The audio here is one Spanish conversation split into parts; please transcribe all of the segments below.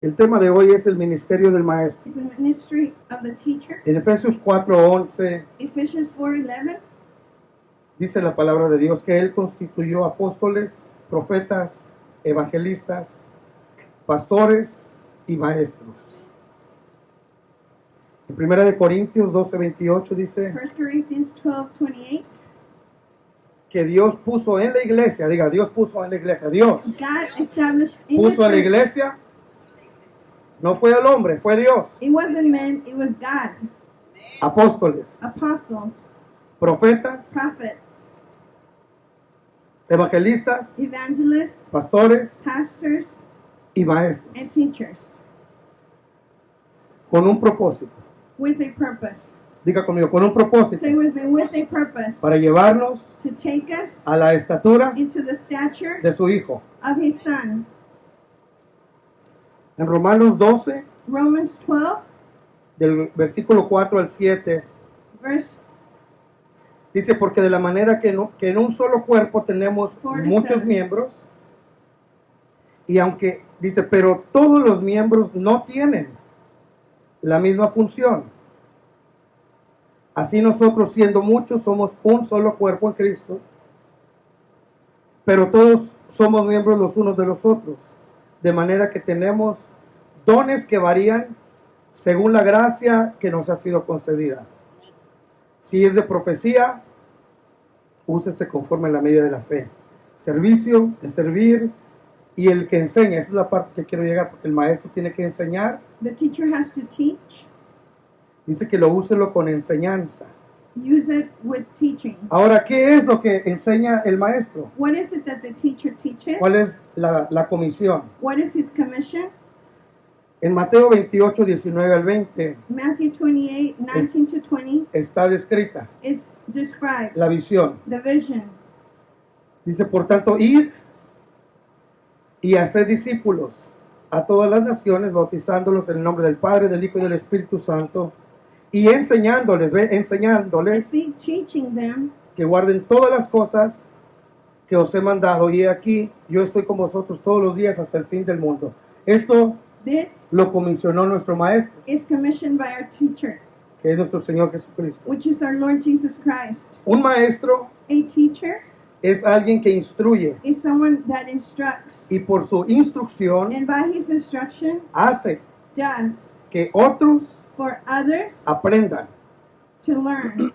El tema de hoy es el ministerio del maestro. is the ministry of the teacher. En Efesios 4:11 Ephesians 4:11 dice la palabra de Dios que Él constituyó apóstoles, profetas, evangelistas, pastores y maestros. En 1 Corintios 12:28 dice 1 Corinthians 12:28. que Dios puso en la iglesia, diga, Dios puso en la iglesia, Dios God established in the puso en la church. iglesia, no fue el hombre, fue Dios, It wasn't men, it was God. apóstoles, Apostles, profetas, prophets, evangelistas, evangelists, pastores pastors, y maestros, and teachers con un propósito. with a purpose. Diga conmigo, con un propósito, Say with me, with a purpose. para llevarnos To take us a la estatura into the stature de su Hijo. of His Son. En Romanos 12, Romans 12, del versículo 4 al 7, verse dice, porque de la manera que en un solo cuerpo tenemos 47. muchos miembros, y aunque, dice, pero todos los miembros no tienen la misma función. Así nosotros, siendo muchos, somos un solo cuerpo en Cristo, pero todos somos miembros los unos de los otros, de manera que tenemos dones que varían según la gracia que nos ha sido concedida. Si es de profecía, úsese conforme a la medida de la fe. Servicio, de servir, y el que enseña, esa es la parte que quiero llegar, porque el maestro tiene que enseñar. the teacher has to teach. Dice que lo úselo con enseñanza. Use it with teaching. Ahora, ¿qué es lo que enseña el maestro? What is it that the teacher teaches? ¿Cuál es la comisión? What is his commission? En Mateo 28, 19 al 20 Matthew 28, 19 to 20, está descrita it's described la visión. the vision. Dice, por tanto, id y haced discípulos a todas las naciones, bautizándolos en el nombre del Padre, del Hijo y del Espíritu Santo, y enseñándoles, And enseñándoles teaching them que guarden todas las cosas que os he mandado, y he aquí, yo estoy con vosotros todos los días hasta el fin del mundo. Esto this lo comisionó nuestro maestro, is commissioned by our teacher, que es nuestro Señor Jesucristo. which is our Lord Jesus Christ. Un maestro A teacher es alguien que instruye, is someone that instructs, y por su instrucción and by his instruction hace does que otros for others aprendan. to learn.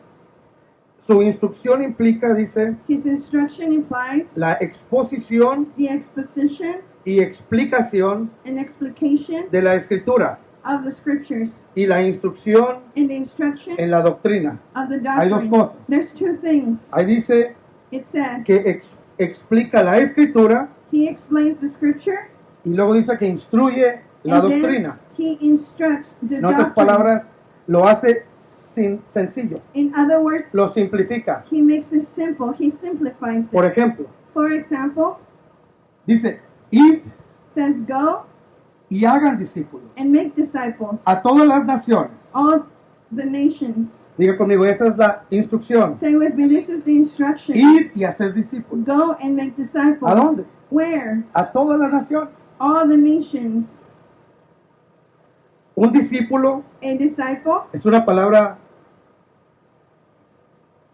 Su instrucción implica, dice, His instruction implies la exposición the exposition y explicación and explication de la Escritura of the scriptures y la instrucción and the instruction en la doctrina. of the Hay dos doctrine. cosas. There's two things. Ahí dice It says que explica la Escritura he explains the scripture y luego dice que instruye la and then doctrina. he instructs the En otras doctrine. palabras, lo hace sencillo, In other words, lo simplifica. he makes it simple. He simplifies Por it. ejemplo, For example, dice, id says go y hagan discípulos and make disciples, a todas las naciones. all the nations. Diga conmigo, esa es la instrucción. Say with me, this is the instruction. Id y hacer discípulos Go and make disciples. ¿A dónde? Where? a todas las naciones. All the nations. Un discípulo A disciple es una palabra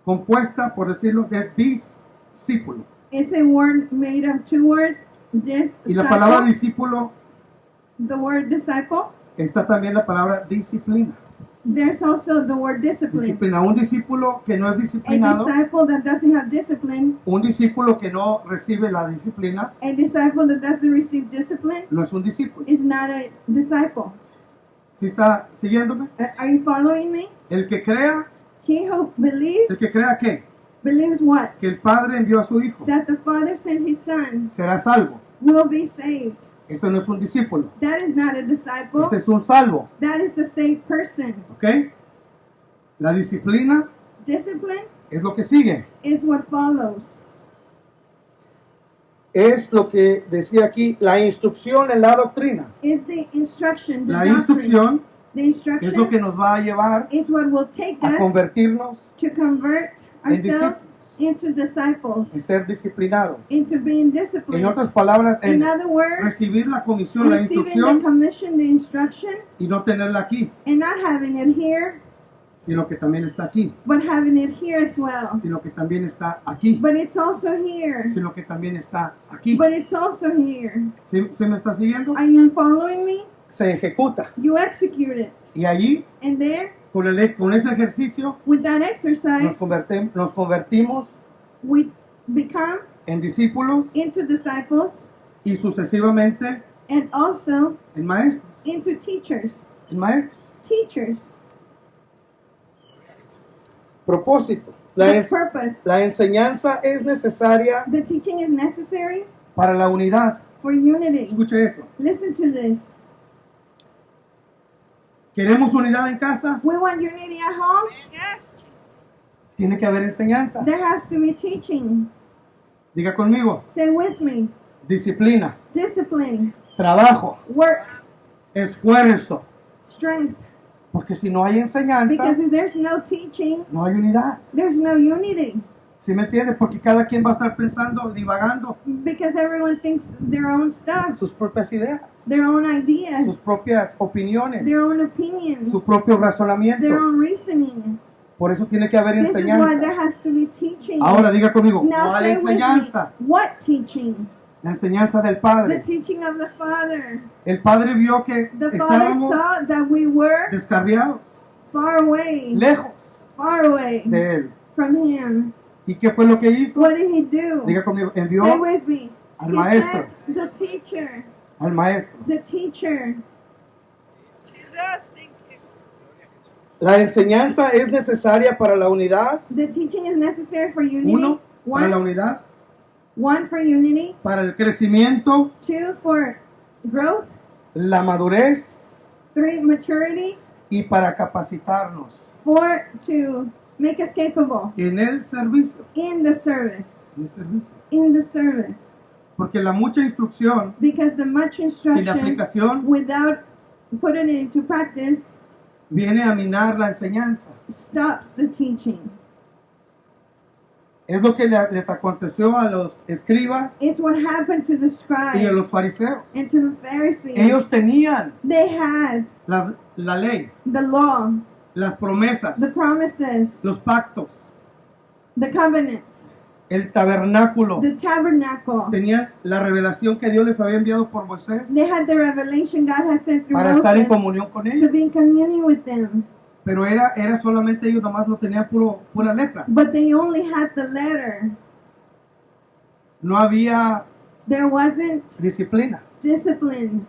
compuesta, por decirlo, es discípulo. is a word made of two words. Y la palabra Disciple, discípulo the word disciple. está también la palabra disciplina. There's also the word discipline. Disciplina. Un discípulo que no es A disciplinado, disciple that doesn't have discipline, un discípulo que no recibe la disciplina, a disciple that doesn't receive discipline no es un discípulo. is not a disciple. ¿Sí está siguiéndome? Are you following me? El que crea, He who ¿el believes, que crea qué? believes what? Que el Padre envió a su Hijo, That the Father sent His Son será salvo. will be saved. Eso no es un discípulo, That is not a disciple. ese es un salvo. That is a saved person. ¿Ok? La disciplina Discipline es lo que sigue. is what follows. Es lo que decía aquí, la instrucción en la doctrina. Is the instruction, the La doctrine. instrucción The es instruction lo que nos va a llevar is what will take a us convertirnos to convert en ourselves into en disciples, ser disciplinados. into being En disciplined. otras palabras, In en other words, recibir la comisión, la receiving the instrucción commission, the instruction, y no tenerla aquí, and not having it here, sino que también está aquí, but having it here as well. sino que también está aquí, But it's also here. sino que también está aquí. But it's also here. ¿Sí, se me está siguiendo? Are you following me? Se ejecuta. You execute it. Y allí, And there, con ese ejercicio, with that nos exercise, convertimos we become en discípulos into disciples y sucesivamente and also en maestros. into teachers. En maestros. Teachers. Propósito. The purpose. La enseñanza es necesaria The teaching is necessary para la unidad. for unity. Escuche eso. Listen to this. ¿Queremos unidad en casa? We want unity at home. Yes. Tiene que haber enseñanza. There has to be teaching. Diga conmigo. Say with me. Disciplina, Discipline, trabajo, work, esfuerzo. strength. Porque si no hay enseñanza, Because if there's no teaching, no hay unidad. there's no unity. ¿Sí me entiende? Porque cada quien va a estar pensando, divagando Because everyone thinks their own stuff, sus propias ideas, their own sus ideas, propias opiniones, their own opinions, sus propios their razonamientos. own reasoning. Por eso tiene que haber This is why there enseñanza. has to be teaching. Ahora diga conmigo, Now ¿cuál say with me, enseñanza? what teaching? La enseñanza del The Padre. teaching of the Father. El Padre vio que The Father estábamos saw that we were descarriados, far away lejos de Él. from Him. ¿Y qué fue lo que hizo? What did He do? Diga conmigo, envió Say with me. al He maestro, sent the teacher. al maestro. The teacher. Jesus, thank you. La enseñanza es necesaria para la unidad. The teaching is necessary for unity. Uno, para la One, unidad, one for unity. para el crecimiento, Two for growth. la madurez Three, maturity. y para capacitarnos Four, to make us capable en el servicio. in the service. En el servicio. In the service. Porque la mucha instrucción Because the much sin instruction aplicación without putting it into practice viene a minar la enseñanza. stops the teaching. Es lo que les aconteció a los escribas It's what happened to the y a los scribes fariseos. and to the Pharisees. Ellos tenían They had la ley, the law, las promesas, the promises, los pactos, the covenants, el tabernáculo. the tabernacle. Tenían la revelación que Dios les había enviado por Moisés They had the revelation God had sent through para estar en Moses comunión con to ellos. be in communion with them. Pero era solamente ellos, nomás lo tenían pura letra. But they only had the letter. No había There wasn't disciplina, discipline.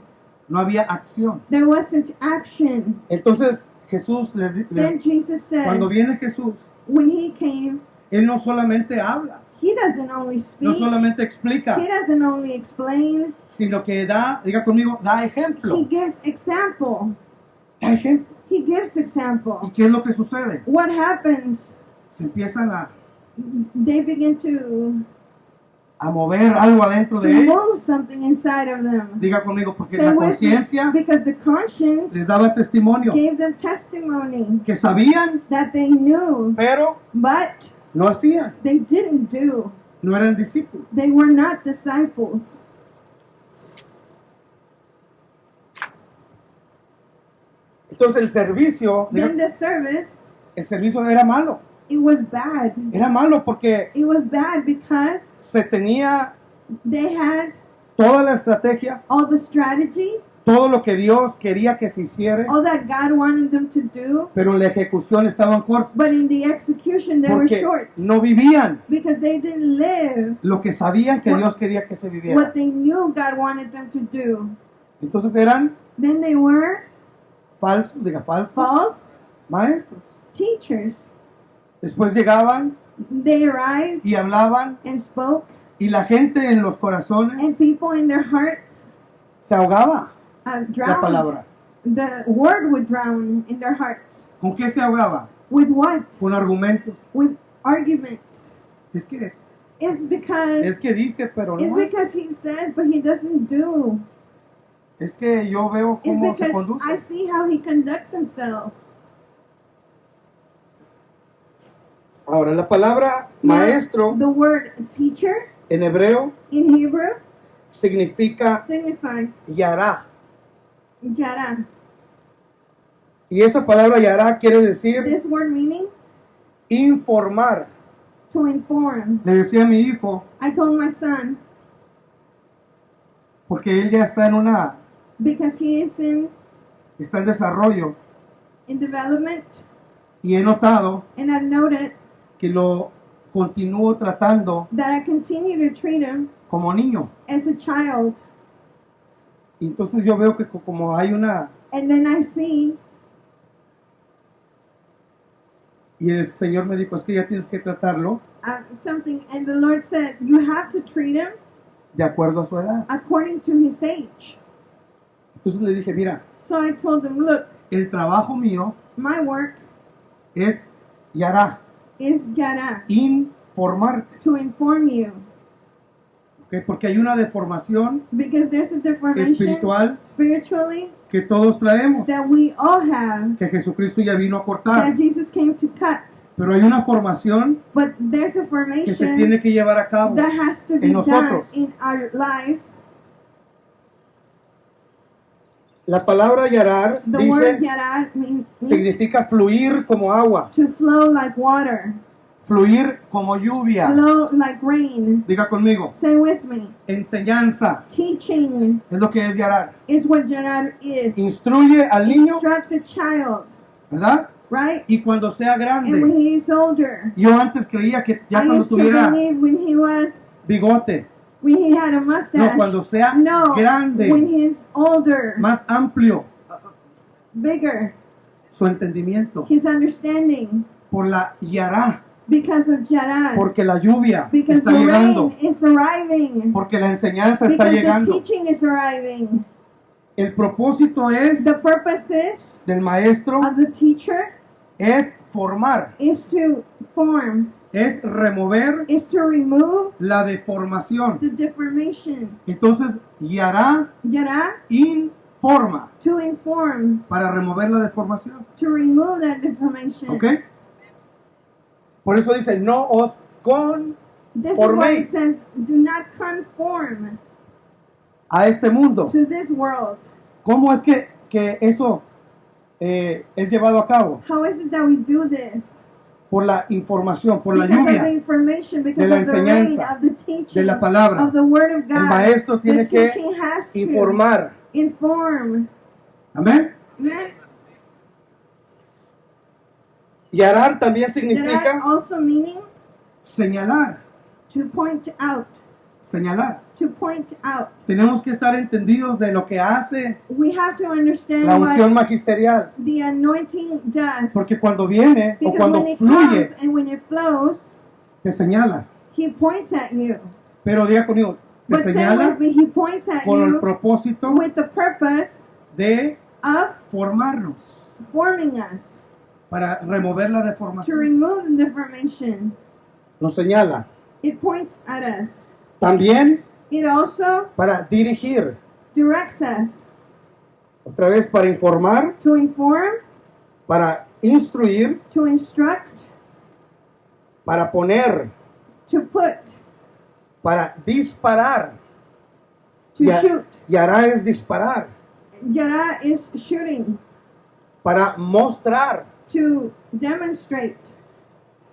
no había acción. There wasn't action. Entonces Jesús Then Jesus said, cuando viene Jesús, when He came, Él no solamente habla, He doesn't only no speak, solamente explica, He doesn't only explain, sino que diga conmigo, da ejemplo. He gives example. Da ejemplo. He gives ¿Y example. qué es lo que sucede? What happens? Se empiezan They begin a mover algo adentro to de ellos. move something inside of them. Diga conmigo, porque Say la with me, conciencia because the conscience les daba testimonio gave them testimony que sabían, that they knew, pero but no hacían. they didn't do. No eran discípulos. They were not disciples. Entonces el servicio Then the service, era malo. it was bad. Era malo porque It was bad because se tenía they had toda la estrategia, all the strategy, todo lo que Dios quería que se hiciera, all that God wanted them to do, pero en la ejecución estaban cortos but in the execution they were porque short no vivían because they didn't live lo que sabían que What- Dios quería que se viviera. what they knew God wanted them to do. Entonces eran Then they were falsos false maestros. teachers. Después llegaban They arrived y hablaban and spoke, y la gente en los corazones and people in their hearts se ahogaba la drowned. palabra. The word would drown in their hearts. ¿Con qué se ahogaba? With what? Con argumentos. With arguments. Es que It's because dice, pero it's no hace. because he says, but he doesn't do. Es que yo veo It's cómo se because I conduce. see how he conducts himself. Ahora, la palabra Now, maestro the word teacher en hebreo in Hebrew significa signifies yará. yara. Y esa palabra yará quiere decir This word meaning informar. to inform. Le decía a mi hijo, I told my son, porque él ya está because he is está en desarrollo, in development, y he notado and I've noted que lo continúo tratando that I continue to treat him como niño. as a child. Y entonces yo veo que como hay And then I see, y el Señor me dijo, es que ya tienes que tratarlo something, and the Lord said, you have to treat him de acuerdo a su edad. according to his age. Entonces le dije, mira, So I told him, look, el trabajo mío my work es yará, is yara, informarte, to inform you, ¿ok? Porque hay una deformación because there's a deformation espiritual spiritually que todos traemos, that we all have, que Jesucristo ya vino a cortar. that Jesus came to cut. Pero hay una formación But there's a que se formation tiene que llevar a cabo. that has to be en done nosotros. in our lives. La palabra yarar The word dice, yara means significa fluir como agua, to flow like water, fluir como lluvia. flow like rain. Diga conmigo, Say with me. enseñanza Teaching es lo que es yarar. is what yara is. Instruye al niño, Instruct a child, ¿verdad? right? Y cuando sea And when grande, he is older, yo antes creía que ya I cuando used to tuviera believe bigote, when he had a no, mustache. cuando sea No, when grande, he's older, más amplio bigger, su entendimiento his understanding, por la yará, because of yara, porque la lluvia because está the llegando, rain is arriving, porque la enseñanza está because the llegando. teaching is arriving. El propósito es The purpose del maestro of the teacher es formar, is to form, es remover is to remove la deformación. the deformation. Entonces, yará Yara, informa to inform, para remover la deformación. to remove that deformation. ¿Ok? Por eso dice, no os This is why it conforméis says, do not conform a este mundo. to this world. ¿Cómo es que eso es llevado a cabo? How is it that we do this? Por la información, por la Because of the lluvia information, because de la of the rain, enseñanza, of the teaching, de la palabra. of the word of El God. maestro tiene The que teaching has to informar. inform. Amén. Amen? Yarar también That significa also meaning señalar, to point out. señalar. To point out. Tenemos que estar entendidos de lo que hace We have to understand la unción what magisterial, the anointing does. porque cuando viene o Because cuando when it fluye, comes and when it flows, te señala. he points at you. Pero diga conmigo, te But say señala with me, he points at con el you propósito with the purpose de of formarnos forming us, para remover la to deformación. remove the deformation. Nos señala. It points at us. También It also para dirigir, directs us otra vez para informar, to inform, para instruir, to instruct, para poner, to put, para disparar. to Ya- shoot. Yará es disparar, Yara is shooting, para mostrar, to demonstrate,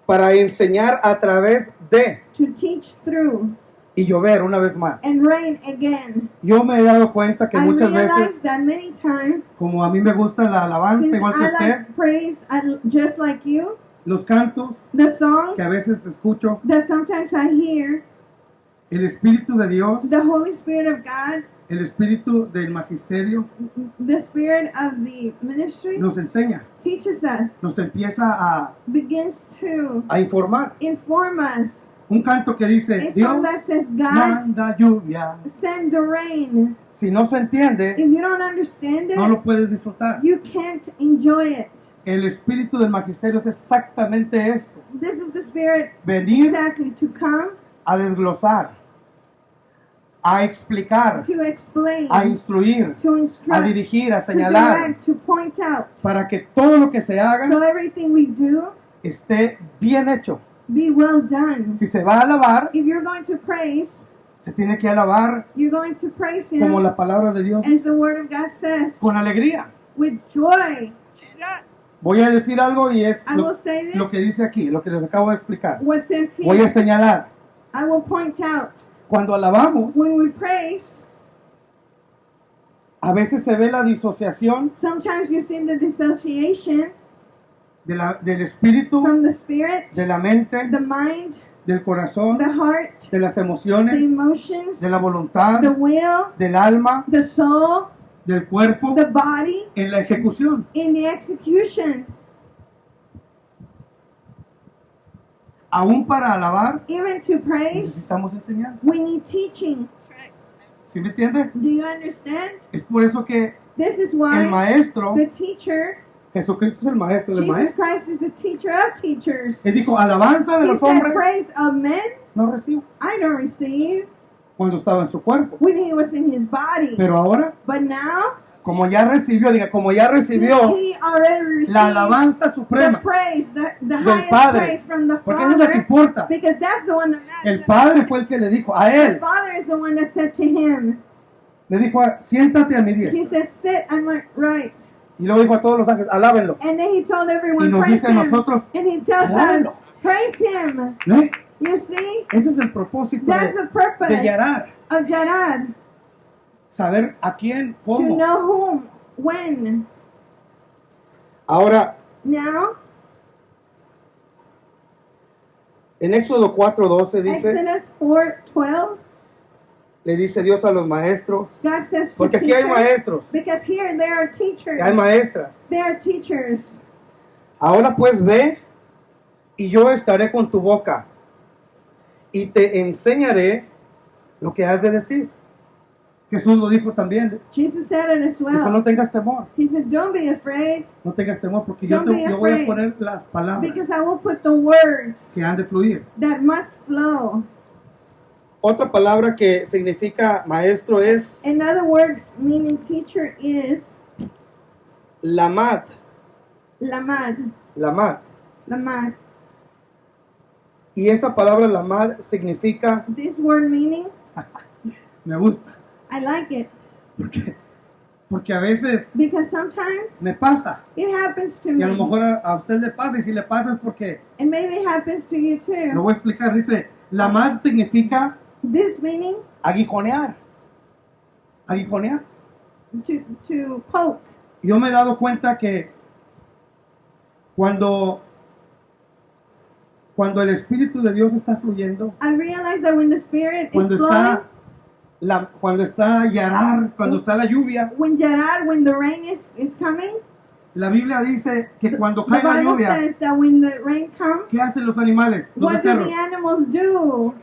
para enseñar a través de to teach through, y llover una vez más. and rain again. Yo me he dado cuenta que I muchas realize veces, that many times, como a mí me gusta la alabanza, since igual que I usted, like praise, just like you, los cantos the songs que a veces escucho, that sometimes I hear, el Espíritu de Dios, the Holy Spirit of God, el Espíritu del Magisterio, the Spirit of the ministry, nos enseña, teaches us, nos empieza begins to a informar. inform us. Un canto que dice, A Dios song that says, God, manda lluvia. send the rain. Si no se entiende, If you don't understand no it, lo puedes disfrutar. you can't enjoy it. El Espíritu del Magisterio es exactamente eso. This is the Spirit Venir exactly to come, a desglosar, a explicar, to explain, a instruir, to a instruct, dirigir, a to señalar, direct, to point out. para que todo lo que se So haga everything we do esté bien hecho, be well done. Si se va a alabar, If you're going to praise, se tiene que alabar you're going to praise como Him la palabra de Dios, as the Word of God says, con alegría. with joy. Jesus. Voy a decir algo y es I will say lo this, que dice aquí, lo que les acabo de explicar. what says Voy a here. señalar. I will point out, Cuando alabamos, when we praise, a veces se ve la disociación sometimes you see the dissociation del espíritu, from the spirit, de la mente, the mind, del corazón, the heart, de las the emociones, emotions, de la voluntad, the will, del alma, the soul, del cuerpo, the body, en la ejecución. in the execution. Aún para alabar, Even to praise, necesitamos enseñanza. we need teaching. That's right. ¿Sí me entienden? Do you understand? Es por eso que This is el why maestro, the teacher, Jesucristo es el maestro del Jesus maestro. Christ, is the teacher of teachers. Él dijo, alabanza de He los said, hombres praise of men no recibo, I don't receive cuando estaba en su cuerpo. when he was in his body. Pero ahora, But now, como ya recibió, diga, como ya since recibió he already received la alabanza the suprema, praise, the del highest Padre, praise from the porque eso es lo que Father, importa. because that's the one that El matters. Padre fue el que le dijo a The él, Father is the one that said to him, le dijo, siéntate a mi he diestra. said, sit on my right. Y luego dijo a todos los ángeles, alábenlo. And then he told Y everyone, nos praise dice a him. nosotros, And he tells us, alábenlo. praise him. ¿Ve? You see, Ese es el propósito that's the de purpose Yarar. of Jarad. Saber a quién, To cómo. know whom, when. Ahora, Now, en Éxodo 4:12 dice, Exodus 4:12, le dice Dios a los maestros, God says to porque aquí hay teachers, maestros, because here there are teachers. y hay maestras. There are teachers. Ahora pues ve, y yo estaré con tu boca, y te enseñaré lo que has de decir. Jesús lo dijo también, Jesus said it as dijo, no well. tengas temor, He said, don't be afraid, no tengas temor, porque Don't be yo voy a afraid. poner las palabras because I will put the words que han de fluir. that must flow. Otra palabra que significa maestro es Another word meaning teacher is lamad, lamad. lamad. Lamad. Y esa palabra lamad significa, This word meaning, me gusta, I like it. porque a veces Because sometimes me pasa, it happens to y a lo me. mejor a usted le pasa, y si le pasa es porque, And maybe it happens to you lo too. voy a explicar, dice, lamad significa This meaning aguijonear, aguijonear. to poke. Yo me he dado cuenta que cuando el Espíritu de Dios está fluyendo, I realize that when the Spirit is cuando flowing, cuando está Yarar, cuando está la lluvia, when Jarad, when the rain is coming, la Biblia dice que cuando the cae la Bible lluvia, says that when the rain comes, ¿qué hacen los animales? Los what do becerros the animals do?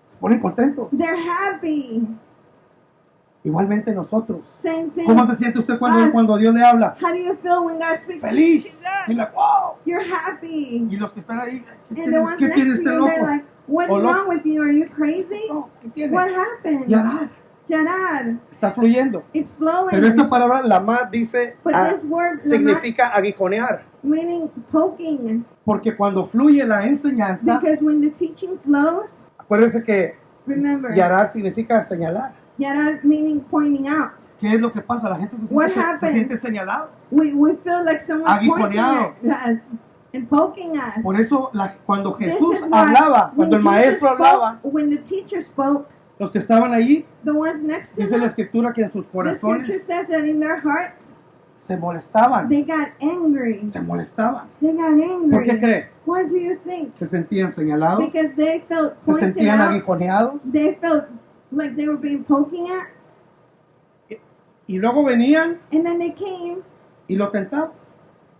se ponen contentos. They're happy. Igualmente nosotros. Same thing. ¿Cómo se siente usted Us. cuando Dios le habla? How do you feel when God speaks to you? Feliz. Y la, wow. You're happy. Y los que están ahí, And the ones ¿qué next tiene to este you, they're loco? like, what O is loco. wrong with you? Are you crazy? No, ¿qué tiene? What happened? Yarar. Jarad, Está fluyendo. it's flowing. Pero esta palabra, lamad, dice, But this word, lamad, significa aguijonear. meaning poking. Porque cuando fluye la enseñanza, Because when the teaching flows, acuérdense que remember, yarar significa señalar. Jarad meaning pointing out. ¿Qué es lo que pasa? La gente se What siente, se happens? siente señalado. We feel like someone's pointing Aguijoneados. at us and poking us. Por eso cuando This Jesús is why hablaba, when cuando el Jesus maestro spoke, hablaba, when the teacher spoke, los que estaban allí, the ones next to dice la them, escritura que en sus the scripture corazones says that in their hearts, se molestaban, they got angry. se molestaban. They got angry. ¿Por qué cree? Why do you think? Se sentían señalados, Because they felt se pointed sentían out. aguijoneados, They felt like they were being poking at. y luego venían And then they came y lo tentaban.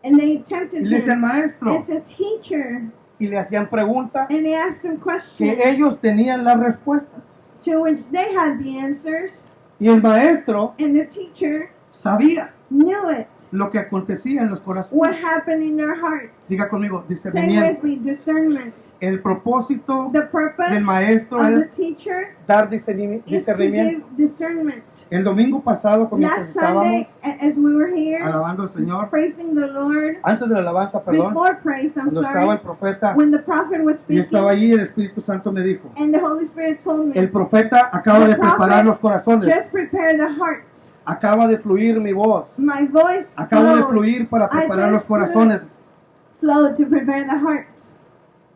and they Y tempted le decían, him maestro, as a teacher. y le hacían preguntas And they asked him questions que ellos tenían las respuestas. to which they had the answers. Y el maestro And the teacher, sabía knew it. lo que acontecía en los corazones. What happened in their hearts? Diga conmigo, Say discernimiento. with me, discernment. El propósito The purpose del maestro of the es teacher dar is to discernimiento. give discernment. El domingo pasado, cuando Last estábamos Sunday, as we were here, alabando al Señor, praising the Lord, antes de la alabanza, perdón, before praise, I'm cuando estaba el sorry, profeta when the prophet was y estaba speaking, allí, el Espíritu Santo me dijo, and the Holy Spirit told el me, profeta acaba The de preparar prophet los corazones, just prepare the hearts. acaba de fluir mi voz, My voice acabo de flowed, fluir para preparar I los just corazones, flowed to prepare the hearts.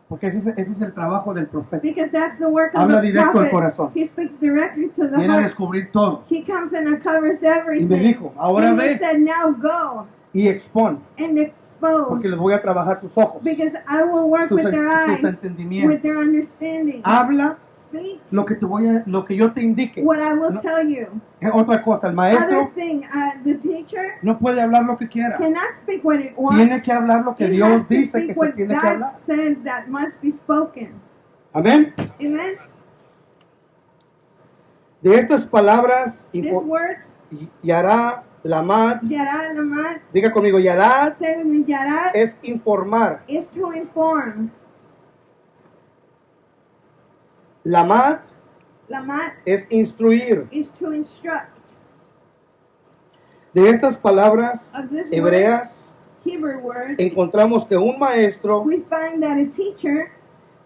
porque ese es el trabajo del profeta. Because that's the work of Habla the directo al prophet. corazón. He speaks directly to the Viene a heart. descubrir todo He comes and uncovers y me everything. dijo, ahora And he ve said, now go y expon, and expose. porque les voy a trabajar sus ojos, Because I will work sus, with their sus eyes, entendimientos. with their understanding. Habla Speak lo que yo te indique. what I will No. tell you. Otra cosa, el Other maestro thing, the teacher no puede hablar lo que quiera. cannot speak what it wants. Tiene que hablar lo que He Dios has to dice que speak se what tiene que God hablar. says that must be spoken. Amén. Amen. De estas palabras, These words, Yará, Lamad, Yarad Lamad, diga conmigo, Yará say with me, Yarad, es informar. is to inform. Lamad Lamad es instruir. is to instruct. De estas palabras Of these words, hebreas, Hebrew words, encontramos que un maestro we find that a teacher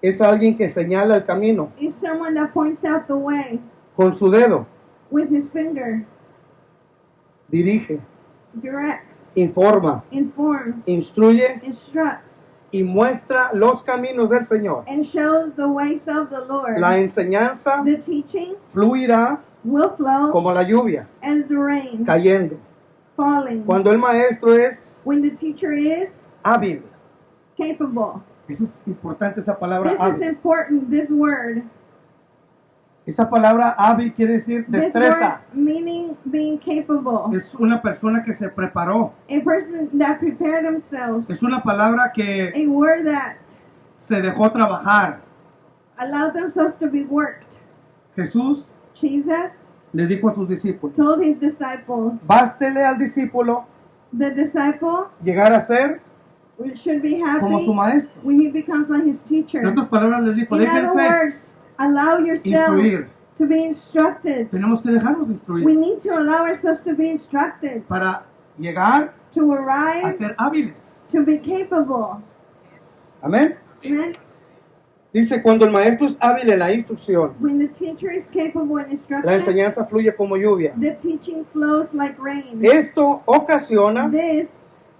es alguien que señala el camino is someone that points out the way con su dedo, with his finger, dirige, directs, informa, informs, instruye instructs, y muestra los caminos del Señor. and shows the ways of the Lord. La enseñanza The teaching fluirá will flow como la lluvia, as the rain cayendo. falling. Cuando el maestro es When the teacher is hábil, capable. eso es importante, esa palabra This is hábil. important, this word. Esa palabra hábil quiere decir This destreza. word meaning being capable. Es una persona que se preparó. A person that prepare themselves. Es una palabra que A word that se dejó trabajar. allow themselves to be worked. Jesús Jesus le dijo a sus discípulos, told his disciples, bástele al discípulo the disciple llegar a ser should be como su happy maestro. when he becomes like his teacher. En otras palabras les dijo, In other déjense words, allow yourselves instruir. to be instructed. Tenemos que dejarnos We instruir need to allow ourselves to be instructed, para llegar to a arrive, ser hábiles. to be capable. Amén. Amen. Dice, cuando el maestro es hábil en la instrucción, When the teacher is capable in la instruction, enseñanza fluye como lluvia. the teaching flows like rain. Esto ocasiona This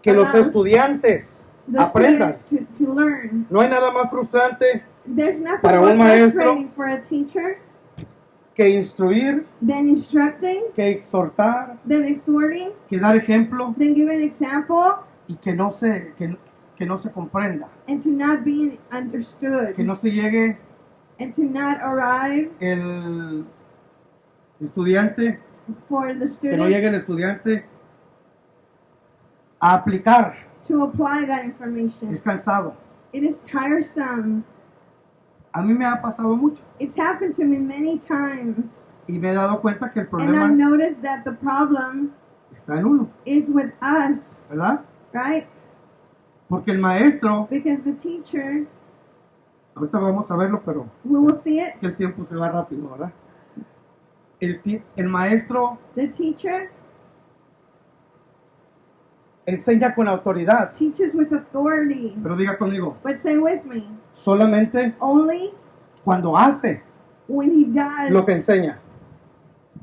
que los allows estudiantes the aprendan. students to learn. No hay nada más frustrante There's nothing Para more un maestro, frustrating for a teacher que instruir, than instructing, que exhortar, than exhorting, que dar ejemplo than giving example, y que no se comprenda, and to not be understood, que no se llegue and to not arrive el estudiante, for the que no llegue el student estudiante a aplicar. to apply that information. Es cansado. It is tiresome. A mí me ha pasado mucho It's happened to me many times, y me he dado cuenta que el and I've problema noticed that the problem está en uno, is with us, ¿verdad? right? Porque el maestro, Because the teacher, ahorita vamos a verlo, pero we will see it, el tiempo se va rápido, ¿verdad? El maestro the teacher enseña con autoridad, teaches with authority. pero diga conmigo, But say with me, solamente only cuando hace when he does lo que enseña.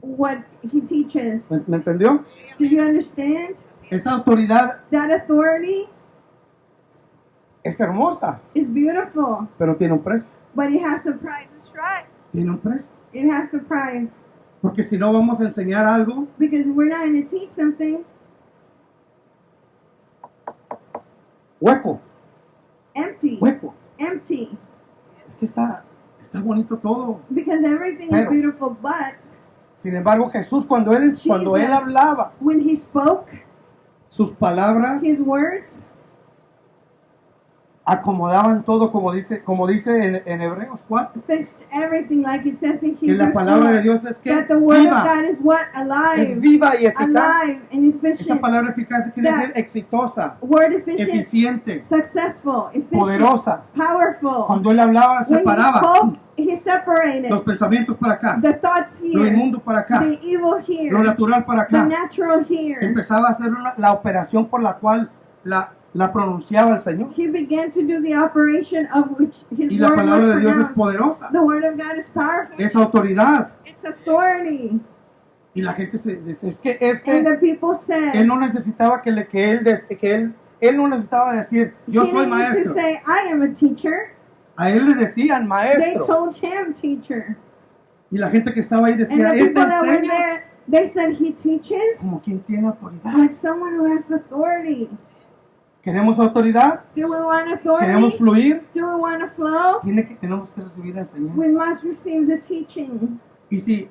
what he teaches. ¿Me entendió? Do you understand? Esa autoridad That authority es hermosa, is beautiful, pero tiene un precio. but it has a price. That's right. Tiene un precio. It has a price. Porque si no vamos a enseñar algo, Because if we're not going to teach something hueco, empty, hueco. empty, Es que está bonito todo. because everything Pero- is beautiful, but Sin embargo, Jesús cuando él hablaba, when he spoke sus palabras his words acomodaban todo como dice en Hebreos 4, fixed everything like it says in que la Hebrews palabra de 4, Dios es que that the word of viva, God is what? es Alive. viva y eficaz. Alive and Esa efficient. palabra eficaz quiere That decir exitosa, Word efficient, eficiente, successful, efficient, poderosa. powerful. Cuando él hablaba, When he separaba spoke, he separated los pensamientos para acá, the thoughts lo here, inmundo para acá, the evil here, lo natural para the acá. natural here. Empezaba a hacer la operación por la cual la pronunciaba el Señor. He began to do the operation of which his Y la word palabra was de Dios es pronounced. poderosa, The word of God is powerful. es autoridad. It's authority. Y la gente se dice, es And the que people said, él no necesitaba él no necesitaba decir, yo he soy didn't need to maestro. say, I am a teacher. A él le decían They maestro. told him teacher. Y la gente que estaba ahí And decía, the este people that were enseña there, they said, he teaches como quien tiene autoridad. like someone who has authority. ¿Queremos autoridad? Do we want ¿Queremos authority? fluir? Do we want to flow? Tenemos que recibir We enseñanza. must receive the teaching. Y si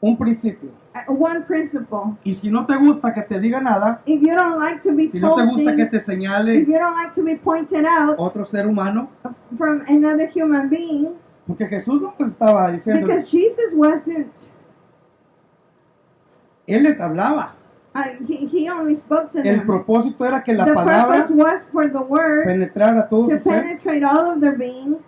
un principio, One principle. y si no te gusta que te diga nada, If you don't like to be si no te told gusta que te things, if señale you don't like to be pointed out otro ser humano, from another human being, porque Jesús no les estaba diciendo, because Jesus wasn't, Él les hablaba. he only spoke to El them. propósito era que la The palabra purpose was for the word penetrara todo to su ser penetrate all of their being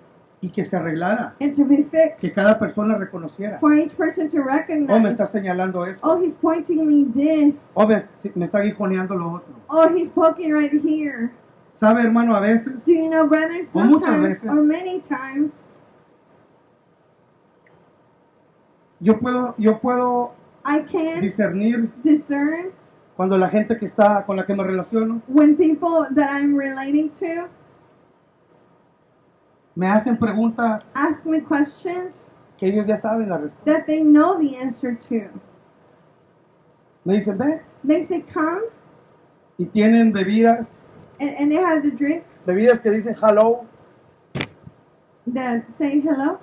y que se arreglara, and to be que fixed, cada persona reconociera. for each person to Oh, me está recognize. señalando Oh, esto. he's pointing me this. Oh, me está guijoneando lo otro. Oh, he's poking right here. ¿Sabe, hermano? A veces Do you know, brothers, O muchas sometimes veces. or many times yo puedo I can discernir discern cuando la gente que está con la que me relaciono when people that I'm relating to me hacen preguntas ask me questions que ellos ya saben la respuesta. that they know the answer to. Me dicen, ve, They say, come, y tienen bebidas and they have the drinks que dicen hello, that say hello.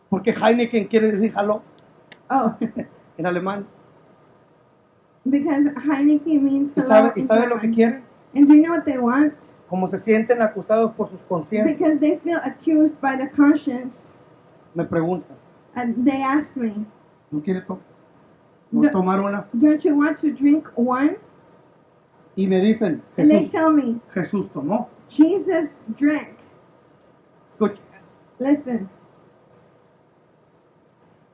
porque Heineken quiere decir hello Oh, en alemán. because Heineken means ¿Y hello. y in sabe lo que German. quieren? And do you know what they want? Como se sienten acusados por sus conciencias, Because they feel accused by their conscience. me preguntan, And they ask me, ¿no quiere Yo- tomar una? don't you want to drink one? Y me dicen, And they Jesús, tell me, Jesús tomó. Jesus drank. Escucha, Listen,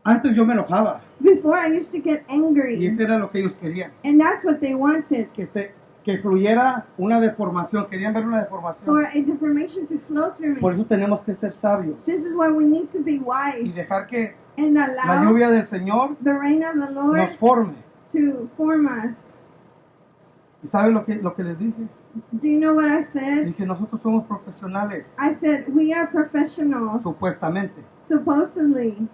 antes yo me enojaba before I used to get y angry. eso era lo que ellos querían, And that's what they wanted. que fluyera una deformación, querían ver una deformación. For a deformation to flow through Por me. eso tenemos que ser sabios This is why we need to be y wise dejar que and la allow lluvia del Señor the rain of the Lord nos forme. to form us. ¿Y saben lo que les dije? Do you know what I said? Dije, nosotros somos profesionales, I said, we are professionals, supuestamente. supposedly.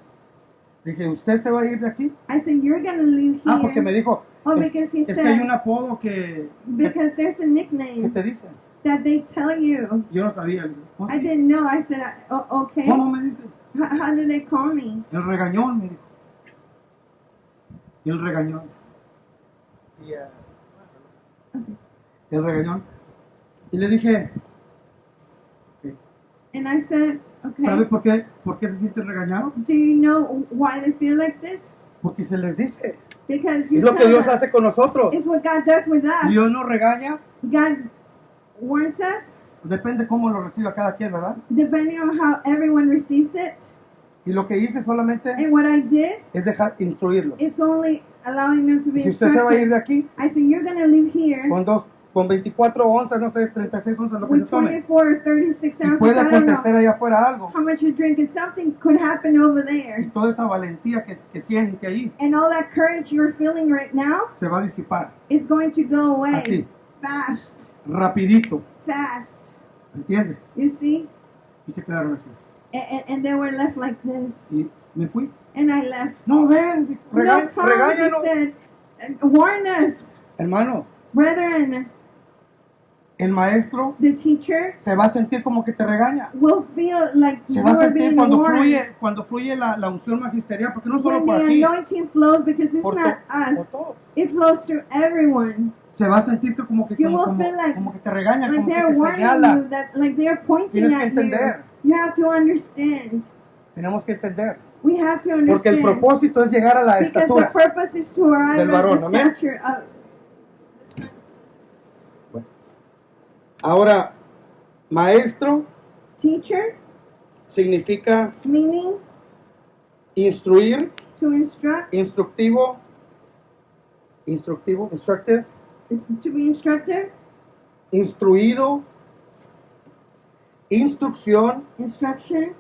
Dije, ¿usted se va a ir de aquí? I said, you're going to leave Ah, porque me here. dijo, Oh, es, because he es que hay un said, apodo que because there's a te nickname dicen. that they tell you. Yo no sabía. Le digo, ¿cómo I se- didn't know. I said, okay. ¿Cómo me dicen? How do they call me? El regañón, me dijo. Y el regañón. Y, el regañón. Y le dije, And I said, ¿sabe okay. por qué se sienten regañados? Do you know why they feel like this? Porque se les dice. Because you Es lo que tell Dios them. hace con nosotros. It's what God does with us. Dios nos regaña, God warns us, depende cómo lo reciba cada quien, ¿verdad? depending on how everyone receives it. Y lo que hice solamente And what I did, es dejar instruirlos. it's only allowing them to be Si usted se va a ir instructed. de aquí I said, you're going to live here con 24 onzas, no sé, 36 onzas, lo que with se tome. 24 or 36 Y ounces. puede I don't acontecer know allá afuera algo. how much you drink, and something could happen over Y there. toda esa valentía que siente ahí And all that courage you're feeling right now, se va a disipar. it's going to go away Así, fast, rapidito. fast. ¿Entiende? You see? Y se quedaron así. And they were left like this. Y me fui. And I left. No, ven, No, come, he regáñanos. said, warn us, Hermano, brethren. el maestro The teacher se va a sentir como que te regaña. will feel like Se va a you're sentir being cuando warned. fluye la unción magisterial, porque no solo When por the aquí, anointing flows, because it's por, not por us, todos. it flows through everyone. se va a sentir que como que, You will como feel like- como que te regañan, like como que they're te warning señala. you, that like they're pointing Tienes que at you. entender. You have to understand. Tenemos que entender. We have to Porque el understand. propósito es llegar a la Because the estatura. purpose is to arrive del at varón, the amén. stature of. Ahora, maestro Teacher, significa meaning instruir, to instruct, instructivo, instructive, to be instructive, instruido, instrucción, instruction,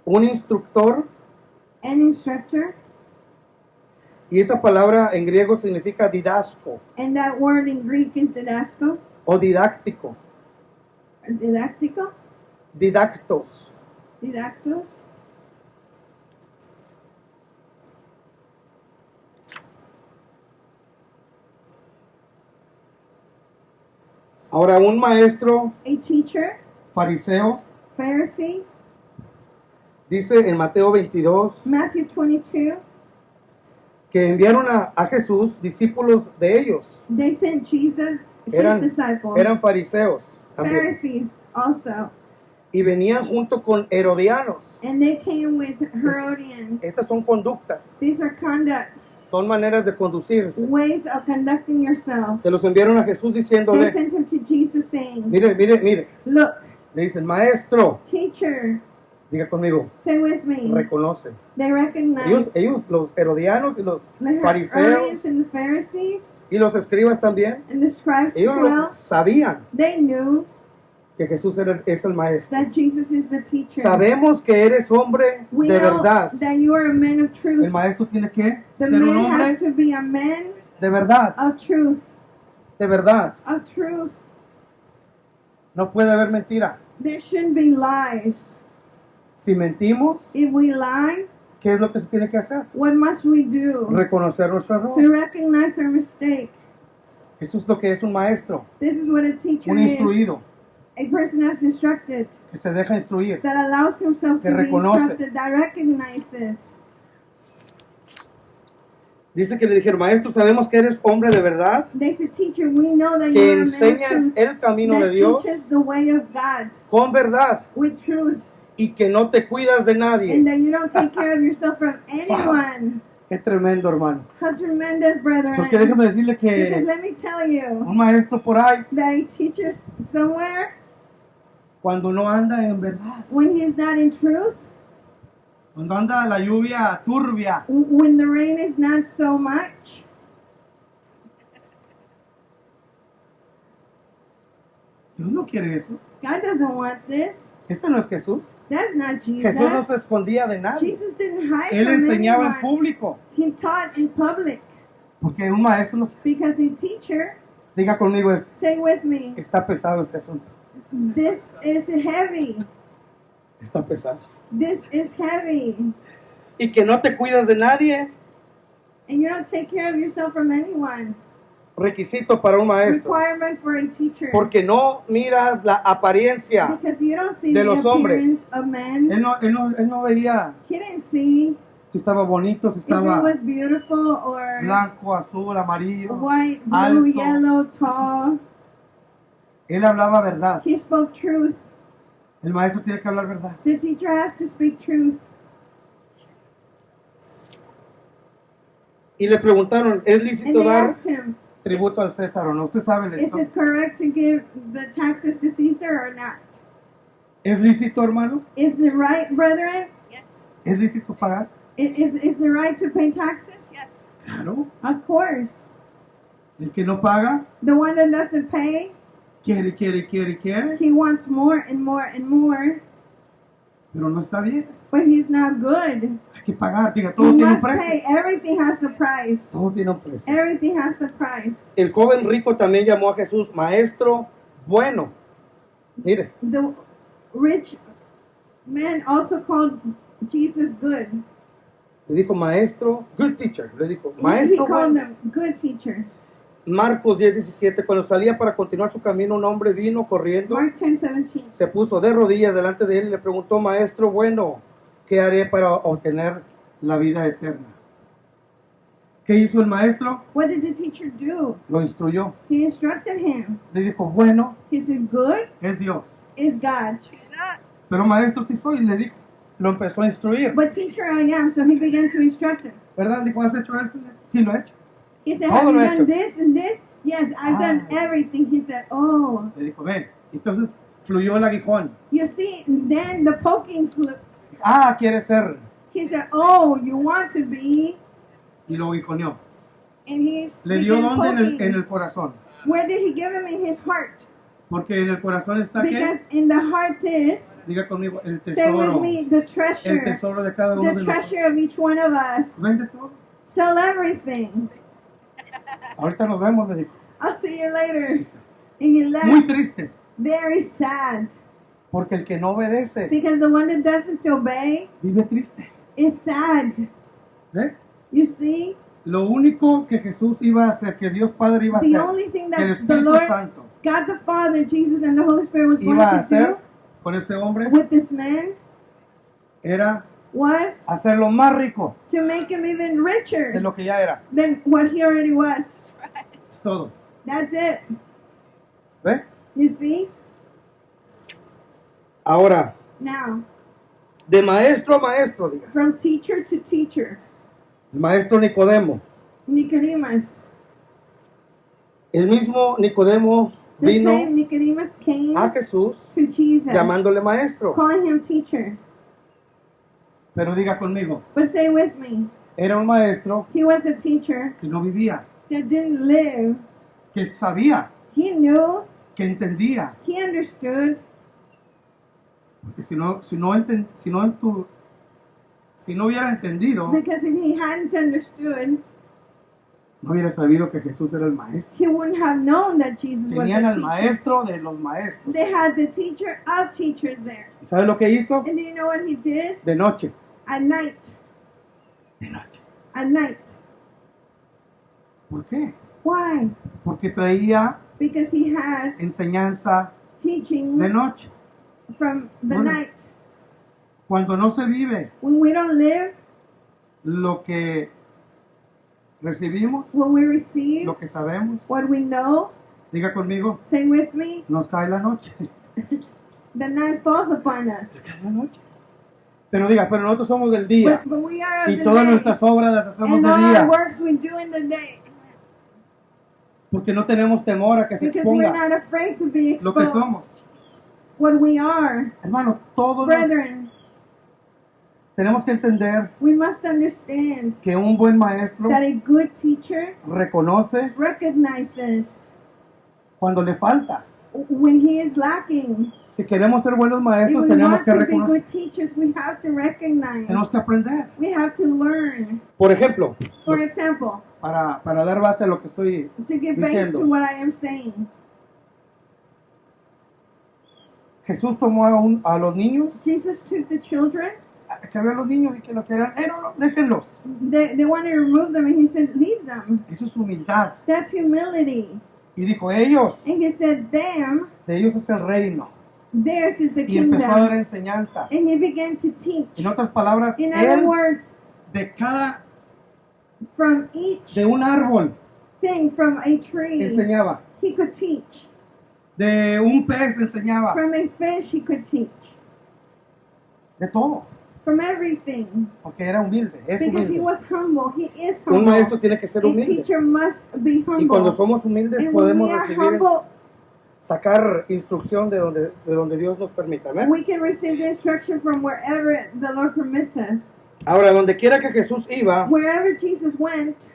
un instructor. and instructor. Y esa palabra en griego significa didasco And that word in Greek is didasko, o didáctico, or didactico, didactos. didactos. Ahora, un maestro A teacher, fariseo Pharisee, dice en Mateo 22 Matthew 22, que enviaron a Jesús discípulos de ellos. they sent Jesus, his Eran, disciples, eran fariseos también. Pharisees also, Y venían junto con herodianos. and they came with Herodians. Estas son conductas, These are conducts, son maneras de conducirse. ways of conducting yourself. Se los enviaron a Jesús They diciéndole, sent him to Jesus saying, mire, mire, mire. look, Le dicen, maestro, teacher, diga conmigo, say with me, reconocen. they recognize Ellos, los herodianos y los the fariseos Herodians and the Pharisees y los escribas también, and the scribes as ellos well. sabían They knew que Jesús es el maestro. that Jesus is the teacher. Sabemos que eres hombre We de know verdad. that you are a man of El truth. maestro tiene que The ser un man hombre has to be a man de verdad, of truth, de verdad. of truth. No puede haber mentira. There shouldn't be lies. Si mentimos, If we lie, ¿qué es lo que se tiene que hacer? what must we do Reconocer nuestro error. to recognize our mistake? Eso es lo que es un maestro, This is what a teacher un is. instruido, A person that's instructed, que se deja instruir. that allows himself Que to be reconoce. instructed, that recognizes. Dice que le dijeron, maestro, sabemos que eres hombre de verdad, They said, teacher, we know that que you are a man of enseñas truth, el camino de that Dios teaches the way of God con verdad with truth, y que no te cuidas de and nadie. that you don't take care of yourself from anyone. Qué tremendo, hermano. How tremendous, brethren. Porque déjeme decirle Because que let me tell you un maestro por ahí, that a teacher somewhere, cuando no anda en verdad, when he is not in truth, cuando anda la lluvia turbia, when the rain is not so much, Dios no quiere eso. God doesn't want this. Ese no es Jesús. That's not Jesus. Jesús no se escondía de nadie. Jesus didn't hide Él from enseñaba en anyone. público. He taught in public. Porque un maestro, no, Because a teacher, diga conmigo, say with me, está pesado este asunto. this is heavy. Está pesado. This is heavy. Y que no te cuidas de nadie. And you don't take care of yourself from anyone. Requisito para un maestro. Requirement for a teacher. Porque no miras la apariencia. Because you don't see de the los hombres. appearance of men. Él no veía He didn't see si estaba bonito, si if it estaba was beautiful or blanco, azul, amarillo. white, blue, alto. yellow, tall. Él hablaba verdad. He spoke truth. El maestro tiene que hablar verdad. The teacher has to speak truth. Y le preguntaron, ¿es And lícito they dar asked him, tributo al César o no? Usted sabe is esto. it correct to give the taxes to Caesar or not? ¿Es lícito, hermano? Is it right, brethren? Yes. ¿Es lícito pagar? Is it right to pay taxes? Yes. Claro. Of course. El que no paga, The one that doesn't pay, quiere. he wants more and more and more, Pero no está bien. but he's not good. Hay que pagar. Diga, You todo tiene un must pay. precio. Everything has a price. Todo tiene un precio. Everything has a price. El joven rico también llamó a Jesús maestro bueno. Mire, The rich man also called Jesus good. le dijo maestro, good teacher. Le dijo He maestro called bueno. him good teacher. Marcos 10:17, cuando salía para continuar su camino, un hombre vino corriendo, Mark 10:17. se puso de rodillas delante de él y le preguntó, maestro bueno, ¿qué haré para obtener la vida eterna? ¿Qué hizo el maestro? What did the teacher do? Lo instruyó. He instructed him. Le dijo, bueno, He said, good es Dios. is God. Pero maestro sí soy, le dijo. Lo empezó a instruir. But teacher I am, so he began to instruct him. ¿Verdad? Dijo, ¿has hecho esto? Sí, lo he hecho. He said, Todo have you lo he done hecho. this and this? Yes, I've done Ah. everything. He said, oh. Le dijo, ve. Entonces fluyó el aguijón. You see, then the poking flew. Ah, quiere ser. He said, oh, you want to be. Y lo aguijoneó. And he's Le dio began donde poking. en el corazón. Where did he give him? In his heart. Porque en el corazón está que, Because in the heart is, diga conmigo, el say with tesoro. me, the El treasure. tesoro de cada uno The de nosotros. treasure of each one of us. Vende todo. Sell everything. Ahorita nos vemos, le dijo. I'll see you later. And he Muy left. triste. Very sad. Porque el que no obedece Because the one that doesn't obey vive triste. is sad. ¿Ve? You see? Lo único que Jesús iba a hacer, que Dios Padre iba a The hacer, only thing que el that the Espíritu Lord, Santo God the Father, Jesus, and the Holy Spirit was going iba a to hacer do con este hombre with this man era was hacerlo más rico to make him even de richer lo que ya era. than what he already was. Es todo. That's it. ¿Ve? You see? Ahora, Now, de maestro a maestro, diga. from teacher to teacher, El maestro Nicodemo. Nicodemus, El mismo Nicodemo the vino same Nicodemus came a Jesús to Jesus, llamándole maestro. calling him teacher. Pero diga conmigo, But say with me, era un maestro he was a teacher que no vivía, that didn't live. que sabía, He knew, que entendía. he understood, Porque si no hubiera entendido, because if he hadn't understood, no hubiera sabido que Jesús era el maestro. he wouldn't have known that Jesus was Tenían a al teacher. maestro de los maestros. They had the teacher of teachers there. ¿Y sabe lo que hizo? And do you know what he did? De noche. At night. De noche. At night. ¿Por qué? Why? Porque traía Because he had enseñanza teaching de noche. from the Bueno. night. Cuando no se vive When we don't live, lo que recibimos, when we receive, lo que sabemos, what we know, diga conmigo, say with me, nos cae la noche. the night falls upon us. Cae la noche. Pero diga, pero nosotros somos del día. But we are of Y the todas day. nuestras obras las hacemos And de all our día. works we do in the day. Porque no tenemos temor a que se Because we're exponga not afraid to be lo que somos. exposed. What we are, Hermano, todos brethren, tenemos que entender we must understand que un buen maestro that a good teacher reconoce recognizes cuando le falta. when he is lacking. Si queremos ser buenos If maestros, we tenemos want que to be reconocer, good teachers, we have to recognize. tenemos que aprender. We have to learn. Por ejemplo, For example, para dar base a lo que estoy to give base diciendo. to what I am saying, Jesús tomó a los niños, Jesus took the children. que había los niños y que lo que eran, no, déjenlos. They wanted to remove them, and he said, leave them. Eso es humildad. That's humility. Y dijo, ellos, And he said, them, de ellos es el reino. theirs is the Y empezó a dar kingdom. enseñanza. And he began to teach. En otras palabras, In other él words, de cada, from each de un árbol thing, from a tree, enseñaba. he could teach. De un pez enseñaba. From a fish, he could teach. De todo. From everything. Porque era humilde. Es Because he humilde. was humble. He is Un humble. maestro tiene que ser A humilde. teacher must be Y cuando humble. somos humildes And when podemos we are recibir, humble, sacar instrucción de donde Dios nos permita. ¿Ven? we can receive the instruction from wherever the Lord permits us. Ahora, donde quiera que Jesús iba, Wherever Jesus went,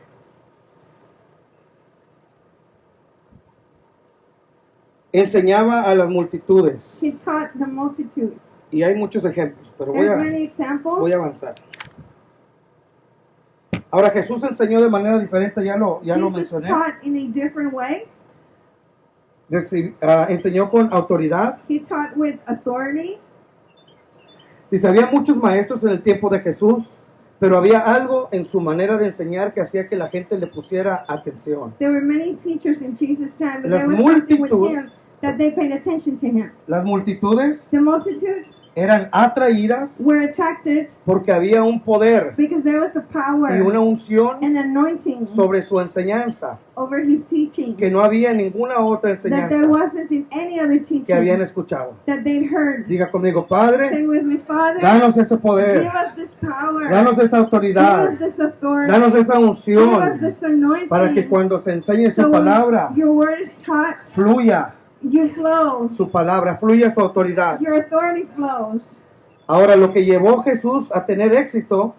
enseñaba a las multitudes. he taught the multitudes. Y hay muchos ejemplos, pero voy There's many a examples. avanzar. Ahora, Jesús enseñó de manera diferente, ya lo Jesus mencioné. taught in a different way. Enseñó con autoridad. He taught with authority. Dice, había muchos maestros en el tiempo de Jesús, pero había algo en su manera de enseñar que hacía que la gente le pusiera atención. There were many teachers in Jesus' time, but Las there was something with him multitudes that they paid attention to him. Las multitudes The multitudes eran atraídas were attracted porque había un poder because there was a power y una unción and anointing sobre su enseñanza over his teaching que no había en ninguna otra that there enseñanza wasn't in any other que habían teaching escuchado. that they'd heard. Diga conmigo, Padre, Say with me, Father, danos ese give poder, us this power, danos esa give autoridad, us this authority, danos esa give us unción this anointing, para que cuando se enseñe so su when palabra, your word is taught, fluya you flow, su palabra, fluya su autoridad. your authority flows. Ahora, lo que llevó a Jesús a tener éxito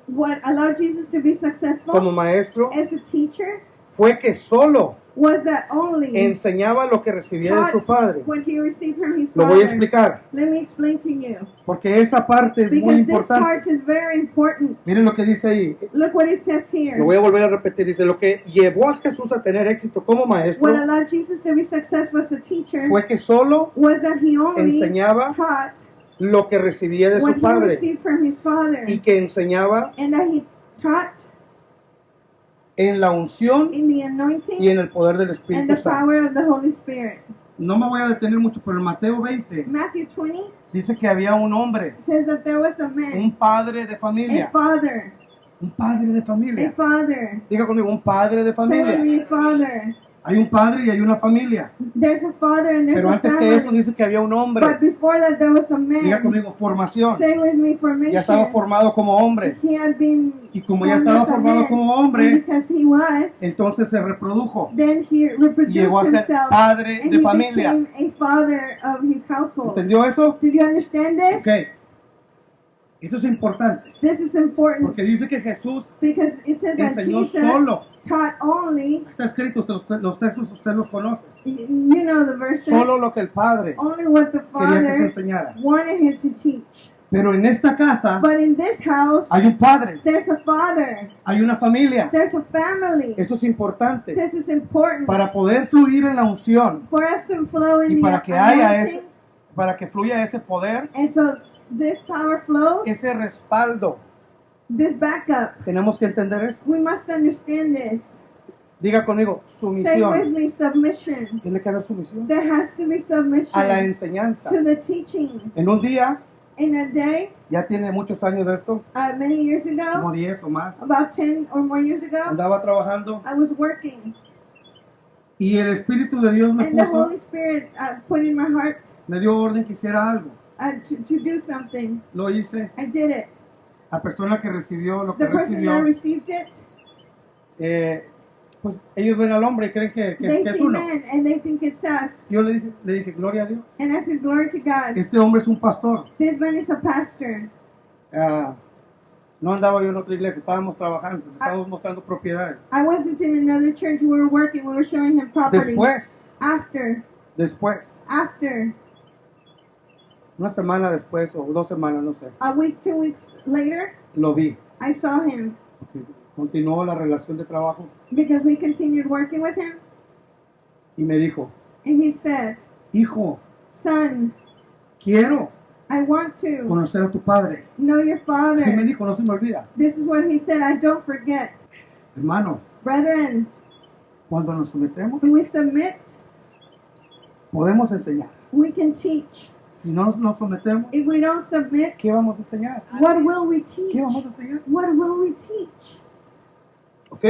What allowed Jesus to be successful como maestro as a teacher fue que solo was that only enseñaba lo que recibía de su taught padre. what he received from his Lo voy a father. explicar, Let me explain to you. porque esa parte es muy Because this importante. part is very important. Miren lo que dice ahí. Look what it says here. Lo voy a volver a repetir. Dice, lo que llevó a Jesús a tener éxito como maestro What allowed Jesus to be successful as a teacher fue que solo was that he only enseñaba taught lo que recibía de what su he padre received from his father, y que enseñaba and that he taught en la unción in the y anointing en el poder del and Espíritu the Santo. power of the Holy Spirit. No me voy a detener mucho, pero en Mateo 20 Matthew 20 dice que había un hombre, says that there was a man, un padre de a familia, father, un padre de a familia. father. Diga conmigo, un padre de Say with familia. me, father. Hay un padre y hay una familia. There's a father and there's Pero a antes que eso family. dice que había un But hombre. before that, there was a Diga man. conmigo, formación. Say with me, Ya estaba formation. formado como hombre. He had been Y como ya formed estaba as a formado man, como and hombre, because he was, entonces se reprodujo. then he Y llegó a reproduced ser himself, padre and de he familia. became a father of his household. ¿Entendió eso? Did you understand this? Ok. Eso es importante. This is important Porque dice que Jesús because it says that enseñó Jesus solo. taught only, Está escrito, los textos usted los conoce. you know the verses, Solo lo que el Padre only what the quería que se Father enseñara. wanted him to teach. Pero en esta casa But in this house, hay un padre, there's a father, hay una familia. there's a family. Eso es importante. This is important Para poder fluir en la unción for us to flow in y the para que haya anointing, para que fluya ese poder, and so this power flows, ese respaldo. this backup. Tenemos que entender eso. We must understand this. Diga conmigo, Say with sumisión. me, submission. Tiene que haber sumisión There has to be a la submission enseñanza. to the teaching. En un día, In a day, ya tiene muchos años de esto, many years como ago, 10 o más, about 10 or more years ago, andaba trabajando I was working, y el Espíritu de Dios me and the puso, Holy Spirit put in my heart me dio orden que hiciera algo. to do something. Lo hice. I did it. La persona que recibió lo que The person that recibió, received it, pues ellos ven al hombre y creen que they es see uno. men and they think it's us. Yo le dije, gloria a Dios. And I said, glory to God. Este hombre es un pastor. This man is a pastor. No andaba yo en otra iglesia, estábamos trabajando, estábamos mostrando propiedades. I wasn't in another church. We were working. We were showing him properties. Después, After, una semana después o 2 semanas, no sé, a week, 2 weeks later, lo vi. I saw him Continuó la relación de trabajo because we continued working with him. y me dijo, And he said, hijo, son, quiero I want to conocer a tu padre. know your Así me father. dijo, no se me olvida. This is what he said. I don't forget. Hermanos, Brethren, cuando nos sometemos, when we submit, podemos enseñar. we can teach. Si no nos sometemos, If we don't submit, ¿qué vamos a enseñar? what will we teach? ¿Qué vamos a enseñar? What will we teach? ¿Ok?